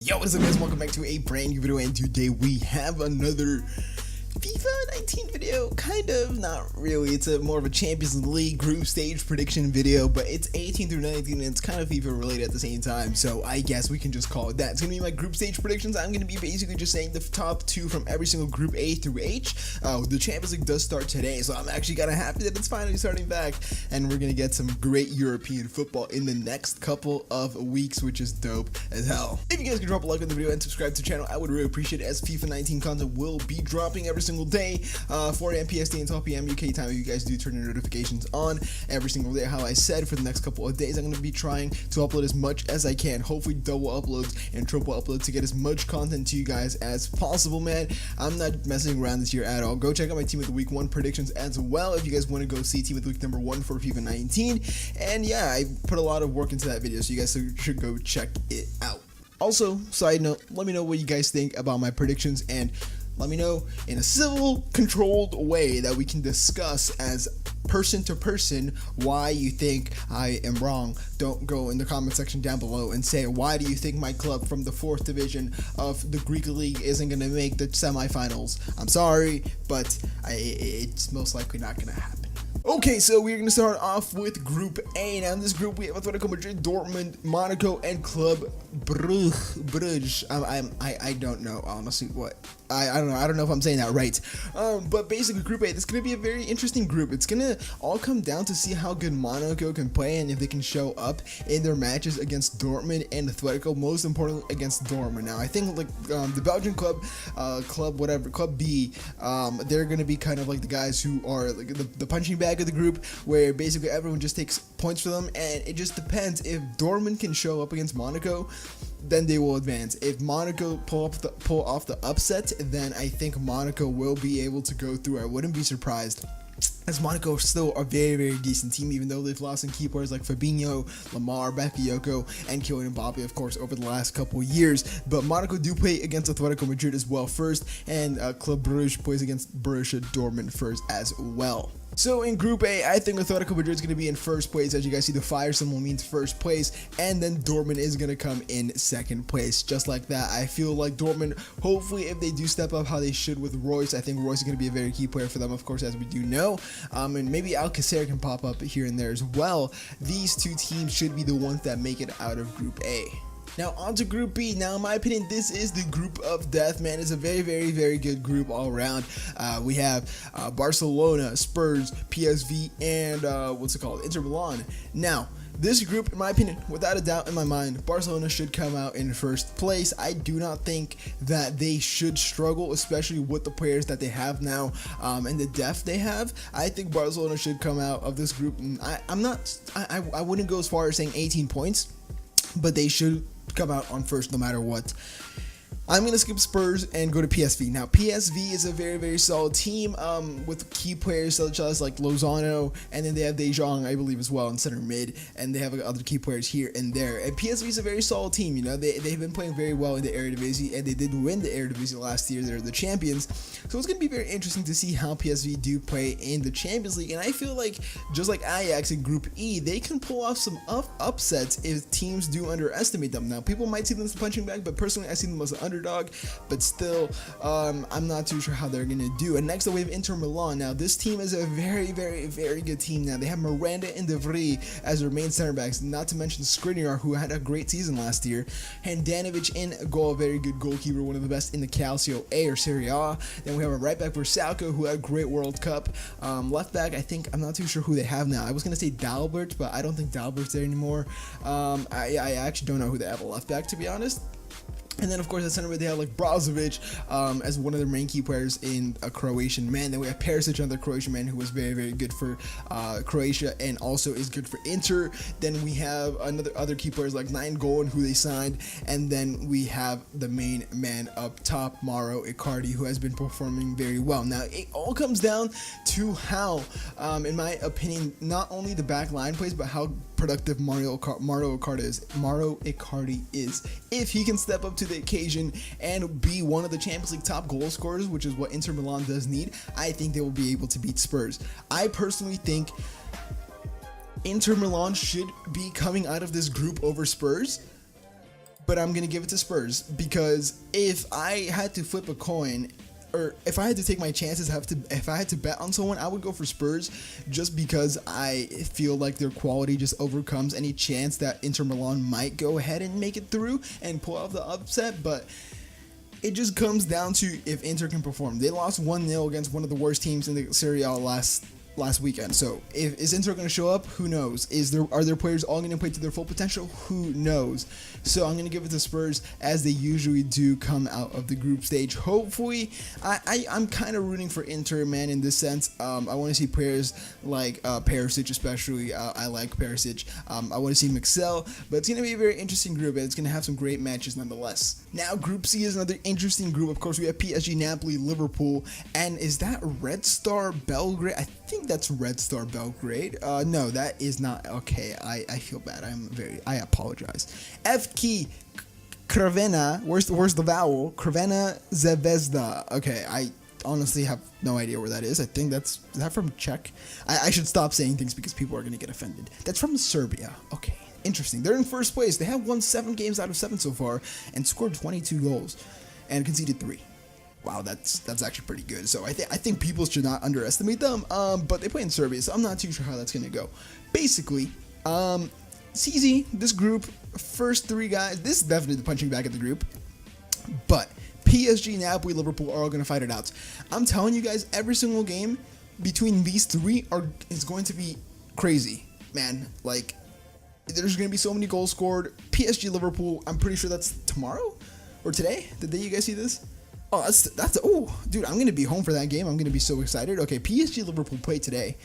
Yo, what is up guys, welcome back to a brand new video, and today we have another FIFA 19 video. Kind of, not really. It's more of a Champions League group stage prediction video, but it's 18 through 19 and it's kind of FIFA related at the same time, so I guess we can just call it that. It's gonna be my group stage predictions. I'm gonna be basically just saying the top two from every single group A through H. The Champions League does start today, so I'm actually kind of happy that it's finally starting back, and we're gonna get some great European football in the next couple of weeks, which is dope as hell. If you guys could drop a like on the video and subscribe to the channel, I would really appreciate it, as FIFA 19 content will be dropping every single day, 4 a.m. PST and 12 p.m. UK time. If you guys do turn your notifications on every single day, how I said, for the next couple of days, I'm going to be trying to upload as much as I can, hopefully double uploads and triple uploads, to get as much content to you guys as possible, man. I'm not messing around this year at all. Go check out my Team of the Week 1 predictions as well if you guys want to go see Team of the Week number 1 for FIFA 19. And yeah, I put a lot of work into that video, so you guys should go check it out. Also, side note, let me know what you guys think about my predictions, and let me know in a civil, controlled way that we can discuss as person to person why you think I am wrong. Don't go in the comment section down below and say, why do you think my club from the 4th division of the Greek league isn't going to make the semifinals? I'm sorry, but it's most likely not going to happen. Okay, so we're going to start off with Group A. Now in this group, we have Atletico Madrid, Dortmund, Monaco, and Club Brugge. I don't know, honestly, what. I don't know if I'm saying that right. But basically, Group A, this is going to be a very interesting group. It's going to all come down to see how good Monaco can play and if they can show up in their matches against Dortmund and Atletico, most importantly against Dortmund. Now, I think like the Belgian club B, they're going to be kind of like the guys who are like the punching bag of the group, where basically everyone just takes points for them, and it just depends. If Dortmund can show up against Monaco, then they will advance. If Monaco pull off the upset, then I think Monaco will be able to go through. I wouldn't be surprised, as Monaco is still a very, very decent team, even though they've lost some key players like Fabinho, Lamar, Bakayoko, and Kylian Mbappe, of course, over the last couple of years. But Monaco do play against Atletico Madrid as well first, and Club Brugge plays against Borussia Dortmund first as well. So in Group A, I think Atletico Madrid is going to be in first place. As you guys see, the fire symbol means first place, and then Dortmund is going to come in second place, just like that. I feel like Dortmund, hopefully, if they do step up how they should with Royce, I think Royce is going to be a very key player for them, of course, as we do know. And maybe Alcacer can pop up here and there as well. These two teams should be the ones that make it out of Group A. Now on to Group B. Now in my opinion, this is the group of death, man. It's a very, very, very good group all around. We have Barcelona, Spurs, PSV, and Inter Milan. Now this group, in my opinion, without a doubt in my mind, Barcelona should come out in first place. I do not think that they should struggle, especially with the players that they have now and the depth they have. I think Barcelona should come out of this group. I wouldn't go as far as saying 18 points, but they should come out on first no matter what. I'm going to skip Spurs and go to PSV. Now, PSV is a very, very solid team with key players such as like Lozano, and then they have De Jong, I believe, as well in center mid, and they have other key players here and there. And PSV is a very solid team. You know, they've been playing very well in the Eredivisie, and they did win the Eredivisie last year. They're the champions. So it's going to be very interesting to see how PSV do play in the Champions League. And I feel like, just like Ajax in Group E, they can pull off some upsets if teams do underestimate them. Now, people might see them as a punching bag, but personally, I see them as an underdog, but still, I'm not too sure how they're gonna do. And next up, we have Inter Milan. Now, this team is a very, very, very good team. Now, they have Miranda and De Vrij as their main center backs, not to mention Skriniar, who had a great season last year. Handanovic in goal, a very good goalkeeper, one of the best in the Calcio A or Serie A. Then we have a right back, Versalco, who had a great World Cup. Left back, I'm not too sure who they have now. I was gonna say Dalbert, but I don't think Dalbert's there anymore. I actually don't know who they have a left back, to be honest. And then, of course, at center mid, they have like Brozovic as one of their main key players in a Croatian man. Then we have Perisic, another Croatian man who was very, very good for Croatia and also is good for Inter. Then we have other key players like Nainggolan, who they signed. And then we have the main man up top, Mauro Icardi, who has been performing very well. Now, it all comes down to how, in my opinion, not only the back line plays, but how productive Mauro Icardi is. If he can step up to the occasion and be one of the Champions League top goal scorers, which is what Inter Milan does need, I think they will be able to beat Spurs. I personally think Inter Milan should be coming out of this group over Spurs, but I'm gonna give it to Spurs because if I had to flip a coin, or if I had to take my chances, if I had to bet on someone, I would go for Spurs, just because I feel like their quality just overcomes any chance that Inter Milan might go ahead and make it through and pull off the upset. But it just comes down to if Inter can perform. They lost 1-0 against one of the worst teams in the Serie A last weekend. So is Inter going to show up? Who knows? Are their players all going to play to their full potential? Who knows? So I'm going to give it to Spurs, as they usually do come out of the group stage. Hopefully, I'm kind of rooting for Inter, man, in this sense. I want to see players like Perisic, especially. I like Perisic. I want to see Mixel, but it's going to be a very interesting group, and it's going to have some great matches nonetheless. Now, Group C is another interesting group. Of course, we have PSG, Napoli, Liverpool, and is that Red Star Belgrade? I think that's Red Star Belgrade. No, that is not. Okay, I feel bad. I apologize. F key Crvena. Where's the vowel? Crvena Zvezda. Okay, I honestly have no idea where that is. I think is that from Czech? I should stop saying things because people are gonna get offended. That's from Serbia. Okay, interesting. They're in first place. They have won 7 games out of 7 so far and scored 22 goals and conceded 3. Wow, that's actually pretty good. So I think people should not underestimate them. But they play in Serbia, so I'm not too sure how that's gonna go. Basically, it's easy. This group, first 3 guys. This is definitely the punching bag of the group. But PSG, Napoli, Liverpool are all gonna fight it out. I'm telling you guys, every single game between these 3 is going to be crazy, man. Like, there's gonna be so many goals scored. PSG, Liverpool. I'm pretty sure that's tomorrow or today. The day you guys see this. Oh, oh, dude, I'm gonna be home for that game. I'm gonna be so excited. Okay, PSG Liverpool play today.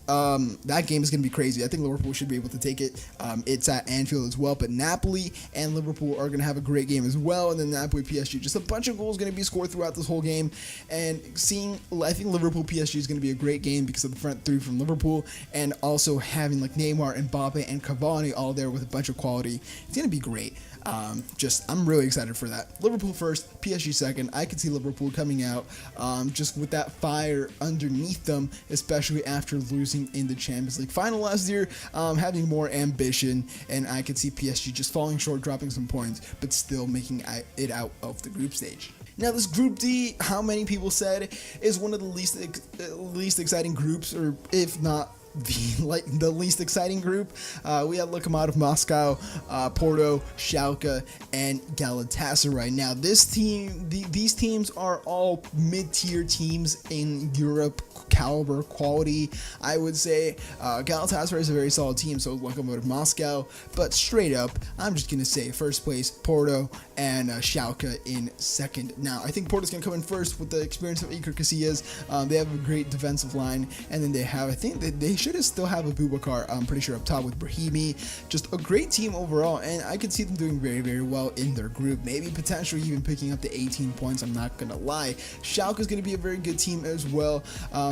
That game is gonna be crazy. I think Liverpool should be able to take it. It's at Anfield as well, but Napoli and Liverpool are gonna have a great game as well. And then Napoli PSG, just a bunch of goals gonna be scored throughout this whole game. And I think Liverpool PSG is gonna be a great game because of the front 3 from Liverpool, and also having like Neymar, Mbappe, and Cavani all there with a bunch of quality. It's gonna be great. I'm really excited for that. Liverpool first, PSG second. I could see Liverpool coming out just with that fire underneath them, especially after losing in the Champions League final last year, having more ambition, and I could see PSG just falling short, dropping some points, but still making it out of the group stage. Now, this Group D, how many people said, is one of the least exciting groups, or if not the least exciting group. We have Lokomotiv Moscow, Porto, Schalke, and Galatasaray. Now, these teams are all mid-tier teams in Europe caliber quality. I would say Galatasaray is a very solid team, so is Lokomotiv Moscow. But straight up, I'm just gonna say first place Porto and Schalke in second. Now, I think Porto's gonna come in first with the experience of Iker Casillas. They have a great defensive line, and then I think they should still have a Boubacar, I'm pretty sure, up top with Brahimi. Just a great team overall, and I could see them doing very, very well in their group. Maybe potentially even picking up the 18 points, I'm not gonna lie. Schalke is gonna be a very good team as well.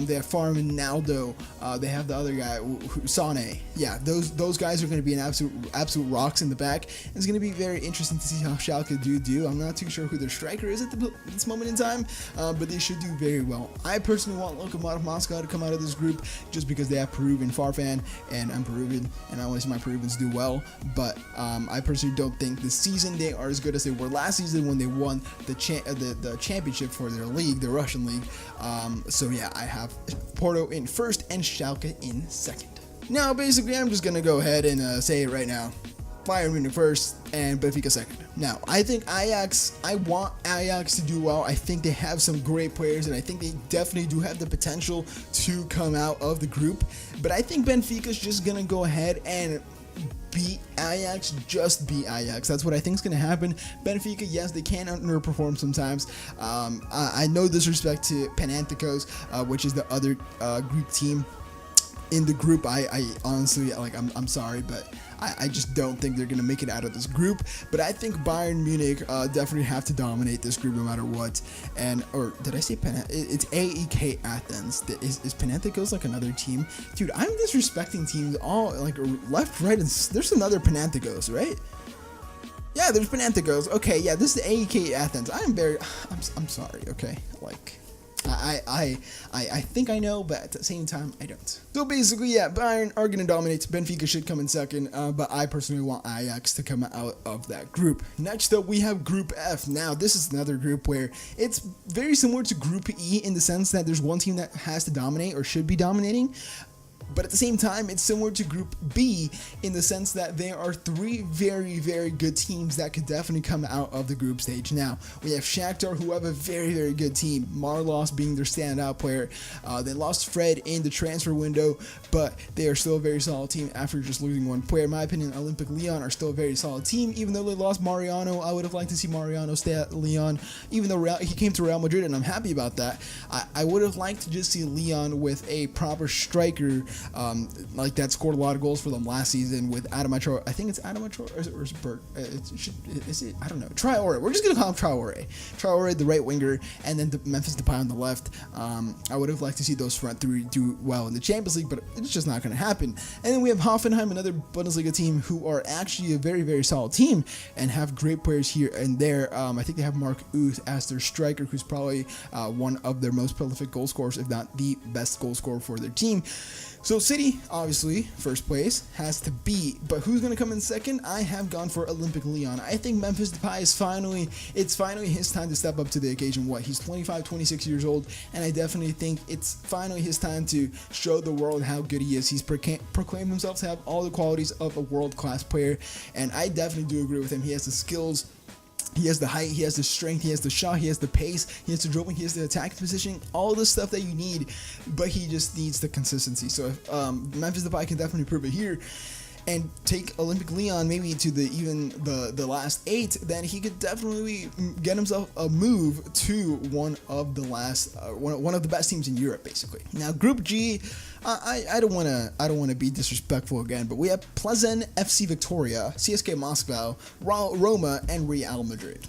They have Farman, Naldo. They have the other guy, Sane. Yeah, those guys are gonna be an absolute rocks in the back. It's gonna be very interesting to see how Schalke do. I'm not too sure who their striker is at this moment in time, but they should do very well. I personally want Lokomotiv Moscow to come out of this group just because they have Peruvian Farfan, and I'm Peruvian, and I want to see my Peruvians do well. But I personally don't think this season they are as good as they were last season when they won the championship for their league, the Russian league. So yeah, I have Porto in first and Schalke in second. Now, basically, I'm just gonna go ahead and say it right now. Bayern Munich first and Benfica second. Now, I want Ajax to do well. I think they have some great players, and I think they definitely do have the potential to come out of the group. But I think Benfica's just gonna go ahead and beat Ajax, just beat Ajax. That's what I think is going to happen. Benfica, yes, they can underperform sometimes. I know disrespect to Panathinaikos, which is the other Greek team in the group. I honestly, I'm sorry, but I just don't think they're going to make it out of this group. But I think Bayern Munich definitely have to dominate this group no matter what. Or did I say it's AEK Athens. Is Panathinaikos like another team? Dude, I'm disrespecting teams all like left, right, and there's another Panathinaikos, right? Yeah, there's Panathinaikos. Okay, yeah, this is AEK Athens. I'm sorry, okay? Like, I think I know, but at the same time, I don't. So basically, yeah, Bayern are going to dominate. Benfica should come in second, but I personally want Ajax to come out of that group. Next up, we have Group F. Now, this is another group where it's very similar to Group E in the sense that there's one team that has to dominate or should be dominating. But at the same time, it's similar to Group B in the sense that there are three very, very good teams that could definitely come out of the group stage. Now, we have Shakhtar, who have a very, very good team. Marlos being their standout player. They lost Fred in the transfer window, but they are still a very solid team after just losing one player. In my opinion, Olympic Lyon are still a very solid team. Even though they lost Mariano, I would have liked to see Mariano stay at Lyon, even though he came to Real Madrid, and I'm happy about that. I would have liked to just see Lyon with a proper striker, like that scored a lot of goals for them last season with Adama Traore. I think it's Adama Traore, or is it Bert? Is it? I don't know. Traore. We're just gonna call him Traore. Traore, the right winger, and then Memphis Depay on the left. I would have liked to see those front three do well in the Champions League, but it's just not gonna happen. And then we have Hoffenheim, another Bundesliga team who are actually a very, very solid team and have great players here and there. I think they have Mark Uth as their striker, who's probably one of their most prolific goal scorers, if not the best goal scorer for their team. So City, obviously, first place, has to be. But who's going to come in second? I have gone for Olympic Lyon. I think Memphis Depay is finally his time to step up to the occasion. He's 25, 26 years old, and I definitely think it's finally his time to show the world how good he is. He's proclaimed himself to have all the qualities of a world-class player, and I definitely do agree with him. He has the skills. He has the height, he has the strength, he has the shot, he has the pace, he has the dribbling, he has the attack positioning, all the stuff that you need, but he just needs the consistency. So if Memphis Depay can definitely prove it here and take Olympic Lyon maybe to the last 8, then he could definitely get himself a move to one of the best teams in Europe, basically. Now, Group G, I don't want to be disrespectful again, but we have Plzen, FC Victoria, CSK Moscow, Roma, and Real Madrid.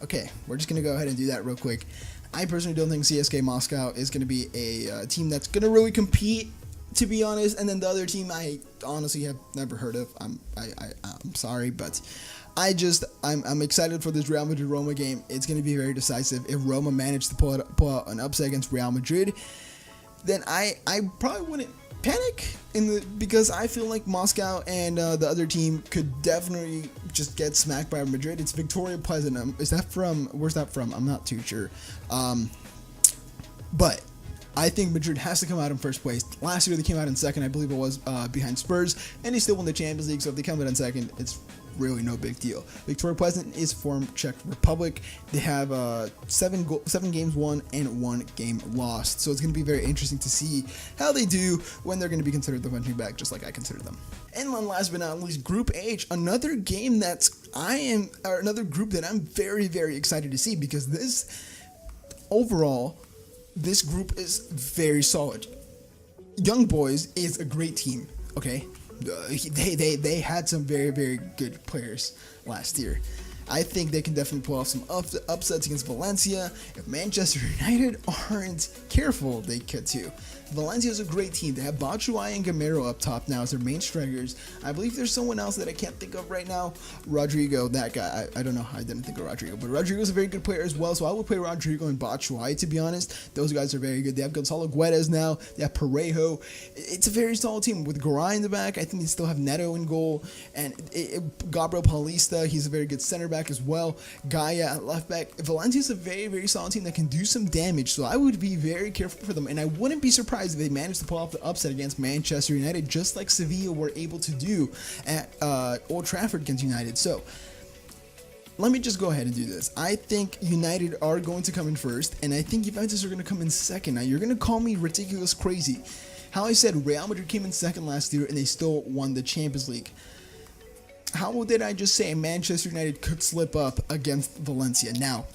Okay, we're just gonna go ahead and do that real quick. I personally don't think CSK Moscow is gonna be a team that's gonna really compete, to be honest. And then the other team I honestly have never heard of. I'm sorry, but I'm excited for this Real Madrid Roma game. It's going to be very decisive. If Roma managed to pull out an upset against Real Madrid, then I probably wouldn't panic because I feel like Moscow and the other team could definitely just get smacked by Madrid. It's Victoria Pleasant. Where's that from? I'm not too sure. But I think Madrid has to come out in first place. Last year they came out in second, I believe it was, behind Spurs, and they still won the Champions League. So if they come out in second, it's really no big deal. Victoria Pleasant is from Czech Republic. They have 7 games won and 1 game lost. So it's going to be very interesting to see how they do when they're going to be considered the punching bag, just like I consider them. And then last but not least, Group H, another game another group that I'm very, very excited to see, because this group is very solid. Young Boys is a great team, okay? They had some very, very good players last year. I think they can definitely pull off some upsets against Valencia. If Manchester United aren't careful, they could too. Valencia is a great team. They have Batshuayi and Gamero up top now as their main strikers. I believe there's someone else that I can't think of right now. Rodrigo, that guy. I don't know how I didn't think of Rodrigo, but Rodrigo's a very good player as well, so I would play Rodrigo and Batshuayi, to be honest. Those guys are very good. They have Gonzalo Guedes now. They have Parejo. It's a very solid team with Garay in the back. I think they still have Neto in goal, and Gabriel Paulista, he's a very good center back as well. Gaia at left back. Valencia is a very, very solid team that can do some damage, so I would be very careful for them, and I wouldn't be surprised if they managed to pull off the upset against Manchester United, just like Sevilla were able to do at Old Trafford against United. So let me just go ahead and do this. I think United are going to come in first, and I think Juventus are going to come in second. Now, you're going to call me ridiculous crazy. How I said Real Madrid came in second last year, and they still won the Champions League. How did I just say Manchester United could slip up against Valencia? Now,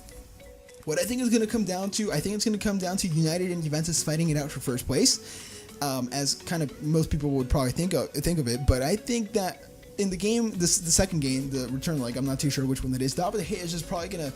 what I think is going to come down to, I think it's going to come down to United and Juventus fighting it out for first place, as kind of most people would probably think of it. But I think that in the game, the second game, the return leg, I'm not too sur which one that is. David De Gea is just probably gonna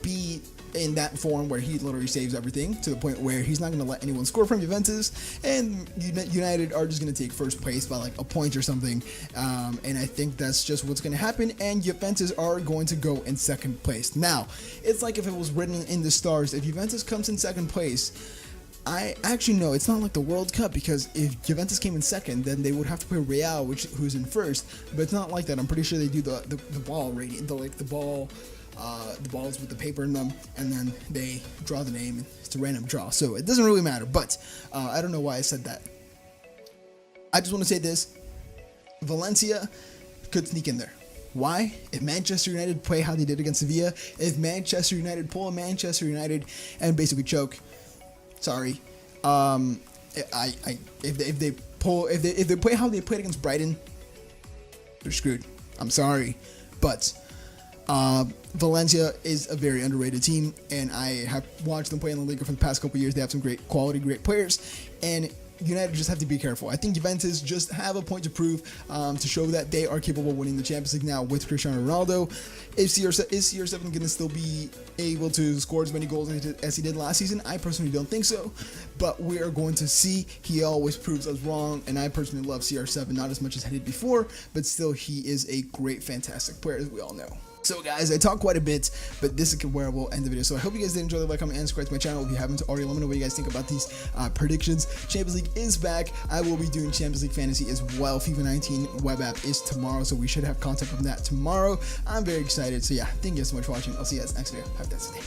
be in that form where he literally saves everything to the point where he's not going to let anyone score from Juventus, and United are just going to take first place by like a point or something, and I think that's just what's going to happen, and Juventus are going to go in second place. Now, it's like if it was written in the stars, if Juventus comes in second place, I actually know it's not like the World Cup, because if Juventus came in second, then they would have to play Real, who's in first, but it's not like that. I'm pretty sure they do the ball rating, the balls with the paper in them, and then they draw the name, and it's a random draw, so it doesn't really matter. But I don't know why I said that. I just want to say this: Valencia could sneak in there. Why? If Manchester United play how they did against Sevilla, if Manchester United pull a Manchester United and basically choke, sorry, if they play how they played against Brighton, they're screwed. I'm sorry, but Valencia is a very underrated team, and I have watched them play in the league for the past couple years. They have some great quality, great players, and United just have to be careful. I think Juventus just have a point to prove, to show that they are capable of winning the Champions League now with Cristiano Ronaldo. Is CR7 going to still be able to score as many goals as he did last season? I personally don't think so, but we are going to see. He always proves us wrong, and I personally love CR7, not as much as I did before, but still he is a great, fantastic player, as we all know. So guys, I talk quite a bit, but this is where we'll end the video. So I hope you guys did enjoy the like, comment, and subscribe to my channel. If you haven't already, let me know what you guys think about these predictions. Champions League is back. I will be doing Champions League Fantasy as well. FIFA 19 web app is tomorrow, so we should have content from that tomorrow. I'm very excited. So yeah, thank you guys so much for watching. I'll see you guys next video. Have a nice day.